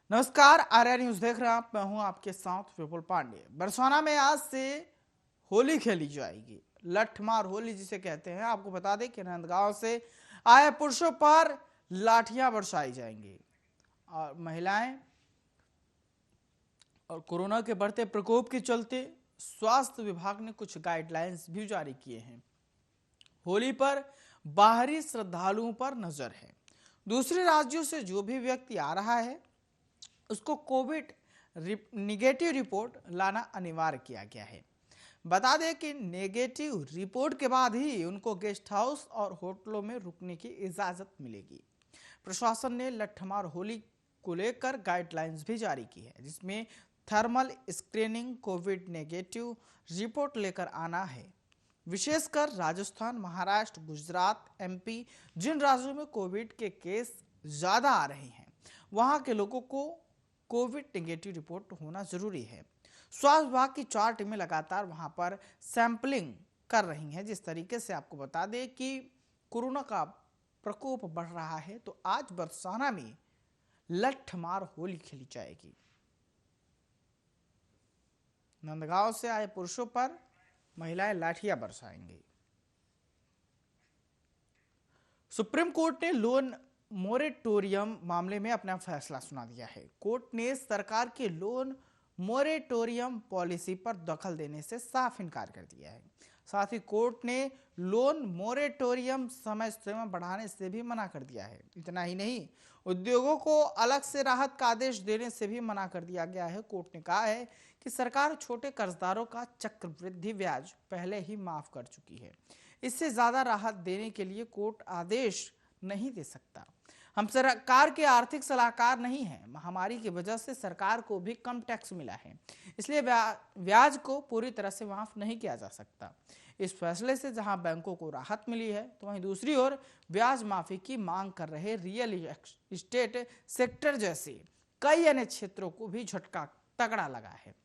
नमस्कार, आर्या न्यूज देख रहे हैं आप। मैं हूं आपके साथ विपुल पांडे। बरसाना में आज से होली खेली जाएगी। लठमार होली जिसे कहते हैं। आपको बता दें कि नंदगांव से आए पुरुषों पर लाठियां बरसाई जाएंगी और महिलाएं और कोरोना के बढ़ते प्रकोप के चलते स्वास्थ्य विभाग ने कुछ गाइडलाइंस भी जारी किए हैं। होली पर बाहरी श्रद्धालुओं पर नजर है। दूसरे राज्यों से जो भी व्यक्ति आ रहा है उसको कोविड निगेटिव रिपोर्ट लाना अनिवार्य किया गया है। बता दें कि नेगेटिव रिपोर्ट के बाद ही उनको गेस्ट हाउस और होटलों में रुकने की इजाजत मिलेगी। प्रशासन ने लठमार होली को लेकर गाइडलाइंस भी जारी की है, जिसमें thermal screening, Covid negative report लेकर आना है। विशेषकर राजस्थान, महाराष्ट्र, गुजरात, एमपी, जिन राज्यों में कोविड के केस ज्यादा आ रहे हैं वहां के लोगों को कोविड नेगेटिव रिपोर्ट होना जरूरी है। स्वास्थ्य विभाग की 4 टीमें लगातार वहां पर सैंपलिंग कर रही हैं। जिस तरीके से आपको बता दें कि कोरोना का प्रकोप बढ़ रहा है, तो आज बरसाना में लठमार होली खेली जाएगी। नंदगांव से आए पुरुषों पर महिलाएं लाठियां बरसाएंगी। सुप्रीम कोर्ट ने लोन मोरेटोरियम मामले में अपना फैसला सुना दिया है। कोर्ट ने सरकार के लोन मोरेटोरियम पॉलिसी पर दखल देने से साफ इनकार कर दिया है। साथ ही कोर्ट ने लोन मोरेटोरियम समय सीमा बढ़ाने से भी मना कर दिया है। इतना ही नहीं, उद्योगों को अलग से राहत का आदेश देने से भी मना कर दिया गया है। कोर्ट ने कहा है कि सरकार छोटे कर्जदारों का चक्रवृद्धि ब्याज पहले ही माफ कर चुकी है। इससे ज्यादा राहत देने के लिए कोर्ट आदेश नहीं दे सकता। हम सरकार के आर्थिक सलाहकार नहीं हैं। महामारी की वजह से सरकार को भी कम टैक्स मिला है, इसलिए ब्याज को पूरी तरह से माफ नहीं किया जा सकता। इस फैसले से जहां बैंकों को राहत मिली है, तो वहीं दूसरी ओर ब्याज माफी की मांग कर रहे रियल एस्टेट सेक्टर जैसे कई अन्य क्षेत्रों को भी झटका तगड़ा लगा है।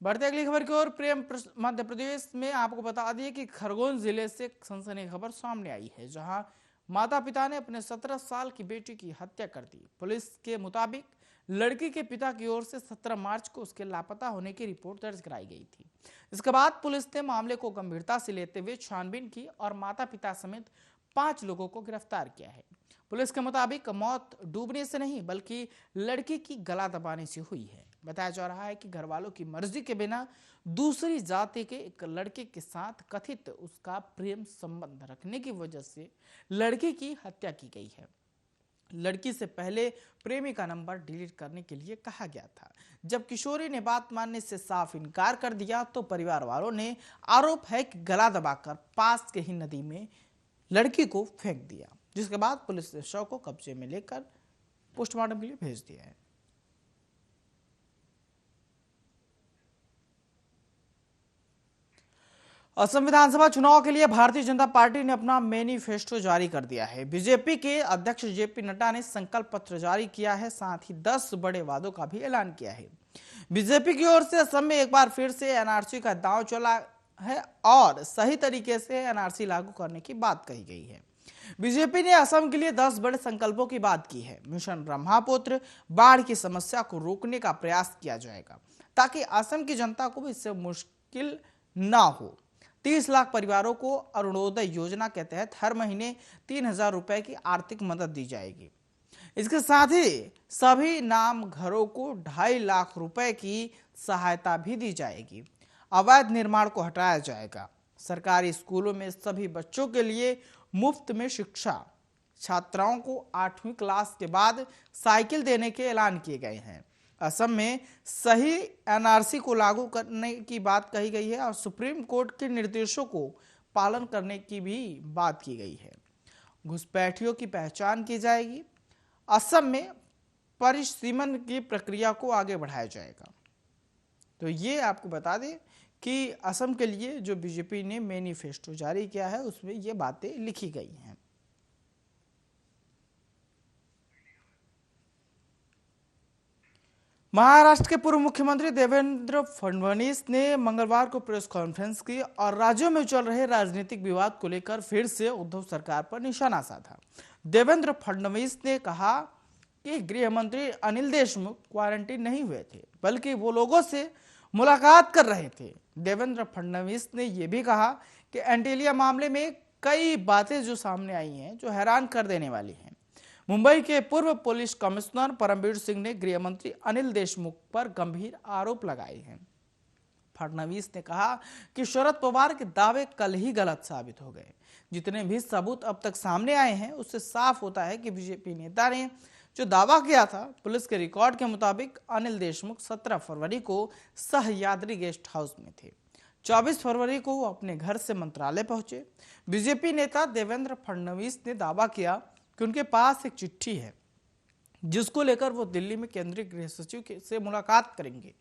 बढ़ते अगली खबर की ओर। प्रेम मध्य प्रदेश में आपको बता दिए कि खरगोन जिले से एक सनसनी खबर सामने आई है, जहां माता पिता ने अपने 17 साल की बेटी की हत्या कर दी। पुलिस के मुताबिक लड़की के पिता की ओर से 17 मार्च को उसके लापता होने की रिपोर्ट दर्ज कराई गई थी। इसके बाद पुलिस ने मामले को गंभीरता से लेते हुए छानबीन की और माता पिता समेत 5 लोगों को गिरफ्तार किया है। पुलिस के मुताबिक मौत डूबने से नहीं बल्कि लड़की की गला दबाने से हुई है। बताया जा रहा है कि घर वालों की मर्जी के बिना दूसरी जाति के एक लड़के के साथ कथित उसका प्रेम संबंध रखने की वजह से लड़की की हत्या की गई है। लड़की से पहले प्रेमी का नंबर डिलीट करने के लिए कहा गया था। जब किशोरी ने बात मानने से साफ इनकार कर दिया, तो परिवार वालों ने आरोप है कि गला दबाकर पास के ही नदी में लड़की को फेंक दिया, जिसके बाद पुलिस ने शव को कब्जे में लेकर पोस्टमार्टम के लिए भेज दिया है। असम विधानसभा चुनाव के लिए भारतीय जनता पार्टी ने अपना मैनिफेस्टो जारी कर दिया है। बीजेपी के अध्यक्ष जेपी नड्डा ने संकल्प पत्र जारी किया है, साथ ही 10 बड़े वादों का भी ऐलान किया है। बीजेपी की ओर से असम में एक बार फिर से एनआरसी का दांव चला है और सही तरीके से एनआरसी लागू करने की बात कही गई है। बीजेपी ने असम के लिए 10 बड़े संकल्पों की बात की है। मिशन ब्रह्मपुत्र, बाढ़ की समस्या को रोकने का प्रयास किया जाएगा ताकि असम की जनता को भी इससे मुश्किल ना हो। 30 लाख परिवारों को अरुणोदय योजना के तहत हर महीने 3,000 रुपए की आर्थिक मदद दी जाएगी। इसके साथ ही सभी नाम घरों को 2.5 लाख रुपए की सहायता भी दी जाएगी। अवैध निर्माण को हटाया जाएगा। सरकारी स्कूलों में सभी बच्चों के लिए मुफ्त में शिक्षा। छात्राओं को 8वीं क्लास के बाद साइकिल देने के ऐलान किए गए हैं। असम में सही एनआरसी को लागू करने की बात कही गई है और सुप्रीम कोर्ट के निर्देशों को पालन करने की भी बात की गई है। घुसपैठियों की पहचान की जाएगी। असम में परिसीमन की प्रक्रिया को आगे बढ़ाया जाएगा। तो ये आपको बता दें कि असम के लिए जो बीजेपी ने मैनिफेस्टो जारी किया है उसमें ये बातें लिखी गई हैं। महाराष्ट्र के पूर्व मुख्यमंत्री देवेंद्र फडणवीस ने मंगलवार को प्रेस कॉन्फ्रेंस की और राज्यों में चल रहे राजनीतिक विवाद को लेकर फिर से उद्धव सरकार पर निशाना साधा। देवेंद्र फडणवीस ने कहा कि गृह मंत्री अनिल देशमुख क्वारंटीन नहीं हुए थे, बल्कि वो लोगों से मुलाकात कर रहे थे। देवेंद्र फडणवीस ने यह भी कहा कि एंटीलिया मामले में कई बातें जो सामने आई हैं जो हैरान कर देने वाली हैं। मुंबई के पूर्व पुलिस कमिश्नर परमवीर सिंह ने गृह मंत्री अनिल देशमुख पर गंभीर आरोप लगाए हैं। फडणवीस ने कहा कि शरद पवार के दावे कल ही गलत साबित हो गए। जितने भी सबूत अब तक सामने आए हैं उससे साफ होता है कि बीजेपी नेता ने जो दावा किया था, पुलिस के रिकॉर्ड के मुताबिक अनिल देशमुख 17 फरवरी को सह्याद्री गेस्ट हाउस में थे। 24 फरवरी को वो अपने घर से मंत्रालय पहुंचे। बीजेपी नेता देवेंद्र फडणवीस ने दावा किया कि उनके पास एक चिट्ठी है जिसको लेकर वो दिल्ली में केंद्रीय गृह सचिव से मुलाकात करेंगे।